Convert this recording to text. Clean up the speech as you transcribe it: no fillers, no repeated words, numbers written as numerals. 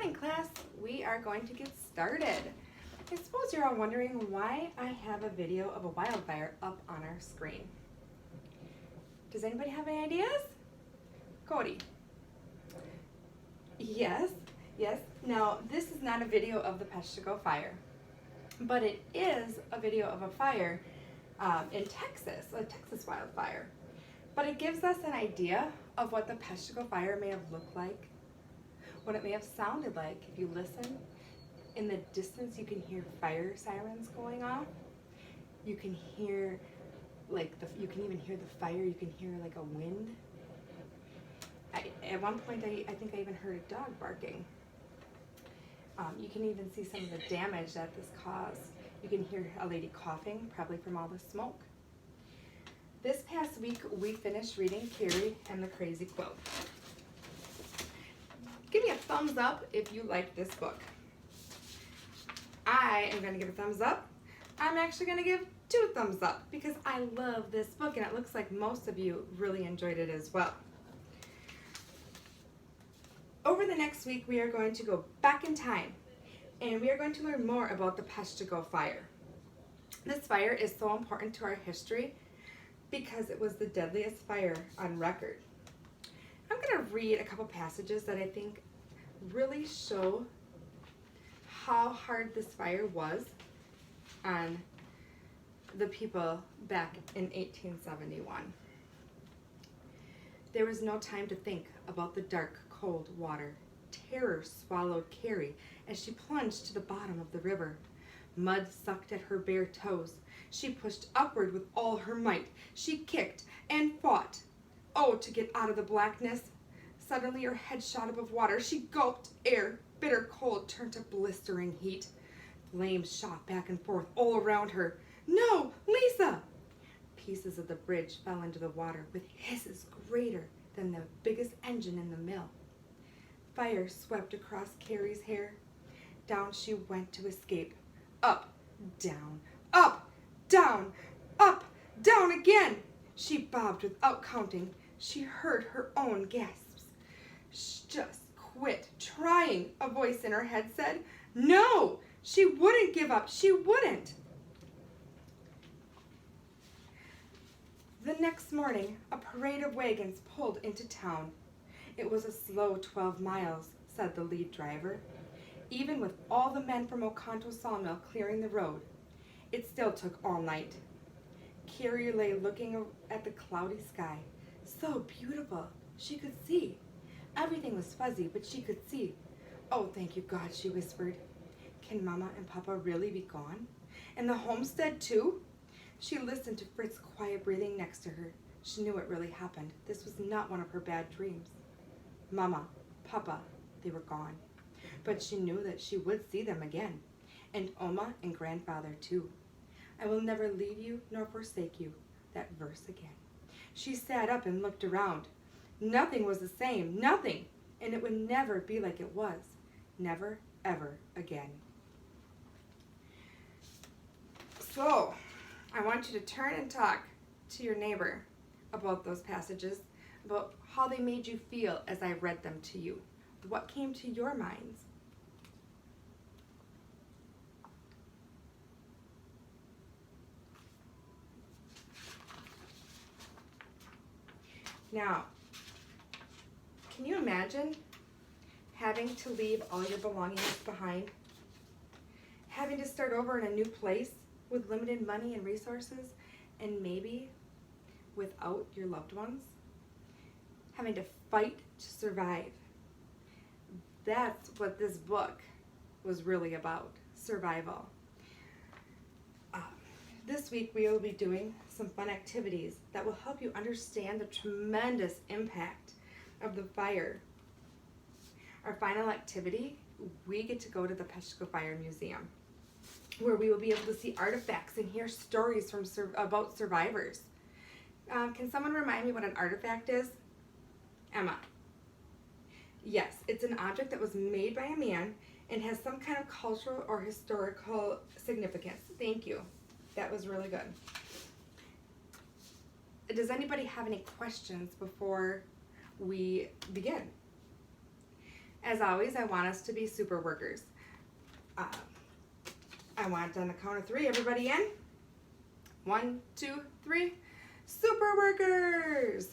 morning, class. We are going to get started. I suppose you're all wondering why I have a video of a wildfire up on our screen. Does anybody have any ideas? Cody? Yes. Now, this is not a video of the Peshtigo fire, but it is a video of a fire in Texas, a Texas wildfire. But it gives us an idea of what the Peshtigo fire may have looked like, what it may have sounded like. If you listen, in the distance you can hear fire sirens going off. You can hear, you can even hear the fire, you can hear like a wind. At one point I think I even heard a dog barking. You can even see some of the damage that this caused. You can hear a lady coughing, probably from all the smoke. This past week, we finished reading Carrie and the Crazy Quilt. Give me a thumbs up if you like this book. I am going to give a thumbs up. I'm actually going to give 2 thumbs up because I love this book and it looks like most of you really enjoyed it as well. Over the next week, we are going to go back in time and we are going to learn more about the Peshtigo fire. This fire is so important to our history because it was the deadliest fire on record. I'm going to read a couple passages that I think really show how hard this fire was on the people back in 1871. There was no time to think about the dark, cold water. Terror swallowed Carrie as she plunged to the bottom of the river. Mud sucked at her bare toes. She pushed upward with all her might. She kicked and fought. Oh, to get out of the blackness. Suddenly her head shot above water. She gulped air. Bitter cold turned to blistering heat. Flames shot back and forth all around her. No, Lisa! Pieces of the bridge fell into the water with hisses greater than the biggest engine in the mill. Fire swept across Carrie's hair. Down she went to escape. Up, down, up, down, up, down again. She bobbed without counting. She heard her own gasps. Just quit trying, a voice in her head said. No, she wouldn't give up. She wouldn't. The next morning, a parade of wagons pulled into town. It was a slow 12 miles, said the lead driver. Even with all the men from Oconto Sawmill clearing the road, it still took all night. Carrie lay looking at the cloudy sky. So beautiful, she could see. Everything was fuzzy, but she could see. Oh, thank you, God, she whispered. Can Mama and Papa really be gone? And the homestead, too? She listened to Fritz's quiet breathing next to her. She knew it really happened. This was not one of her bad dreams. Mama, Papa, they were gone. But she knew that she would see them again, and Oma and Grandfather too. I will never leave you nor forsake you, that verse again. She sat up and looked around. Nothing was the same, nothing, and it would never be like it was. Never, ever again. So, I want you to turn and talk to your neighbor about those passages, about how they made you feel as I read them to you. What came to your minds? Now, can you imagine having to leave all your belongings behind? Having to start over in a new place with limited money and resources, and maybe without your loved ones? Having to fight to survive. That's what this book was really about, survival. This week we will be doing some fun activities that will help you understand the tremendous impact of the fire. Our final activity, we get to go to the Peshtigo Fire Museum, where we will be able to see artifacts and hear stories about survivors. Can someone remind me what an artifact is? Emma. Yes, it's an object that was made by a man and has some kind of cultural or historical significance. Thank you. That was really good. Does anybody have any questions before we begin? As always, I want us to be super workers. I want on the count of 3, everybody in? 1, 2, 3. Super workers!